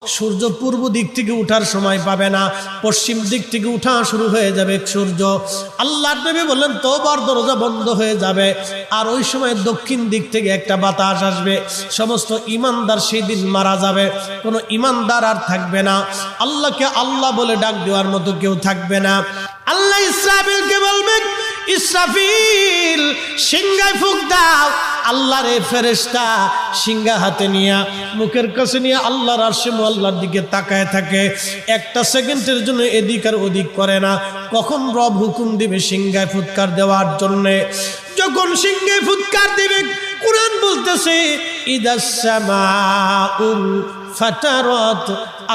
সূর্য পূর্ব দিক থেকে উঠার সময় পাবে না, পশ্চিম দিক থেকে উঠা শুরু হয়ে যাবে সূর্য। আল্লাহর নবী বললেন তওবার দরজা বন্ধ হয়ে যাবে, আর ওই সময় দক্ষিণ দিক থেকে একটা বাতাস আসবে। সমস্ত ঈমানদার সেই দিন মারা যাবে, কোনো ঈমানদার আর থাকবে না। আল্লাহকে আল্লাহ বলে ডাক দেওয়ার মতো কেউ থাকবে না। আল্লাহ ইসরাফিলকে বলবেন, ইসরাফিল সিংহায় ফুঁক দাও। আল্লাহর এই ফেরেশতা সিংহা হাতে নিয়ে মুখের কাছে নিয়ে আল্লাহর আরশে মুআল্লার দিকে তাকায় থাকে, একটা সেকেন্ডের জন্য এদিক আর ওদিক করে না। কখন রব হুকুম দিবে সিংহায় ফুৎকার দেওয়ার জন্য, যখন সিংহায় ফুৎকার দিবে, কুরআন বলতেছে ইদাস সামাউল ফাতারাত,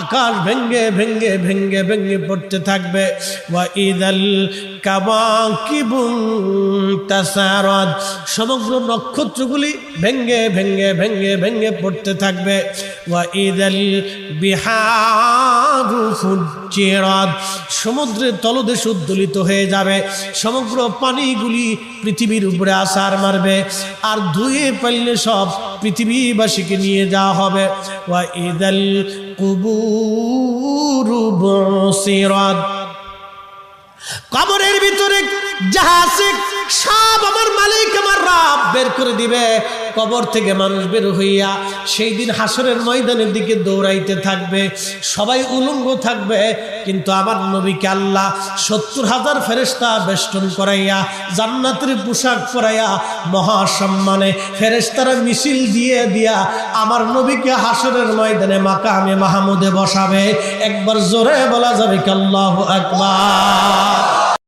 আকাশ ভেঙ্গে ভেঙ্গে ভেঙ্গে ভেঙ্গে পড়তে থাকবে। ওয়া ইদাল কাওয়াকিবু তাসারাত, সমগ্র নক্ষত্রগুলি ভেঙ্গে ভেঙ্গে ভেঙ্গে ভেঙ্গে পড়তে থাকবে। ওয়া ইদাল বিহারু ফুজ্জিরাত, সমুদ্রের তলদেশ উদ্দোলিত হয়ে যাবে, সমগ্র পানিগুলি পৃথিবীর উপরে আছার মারবে, আর ধুয়ে ফেললে সব পৃথিবীবাসীকে নিয়ে যাওয়া হবে। ওয়া ইদাল কুবুরু বুসিরাত, কবরের ভিতরে যাহা আছে সব আমার মালিক আমার রব বের করে দিবে। কবর থেকে মানুষ বের হইয়া সেই দিন হাসরের ময়দানের দিকে দৌড়াইতে থাকবে, সবাই উলঙ্গ থাকবে, কিন্তু আমার নবীকে আল্লাহ ৭০,০০০ ফেরেশতা বেষ্টন করাইয়া জান্নাতের পোশাক পরাইয়া মহাসম্মানে ফেরেশতারা মিছিল দিয়ে দিয়া আমার নবীকে হাসরের ময়দানে মাকামে মাহমুদে বসাবে। একবার জোরে বলা যাবে কি আল্লাহু আকবার।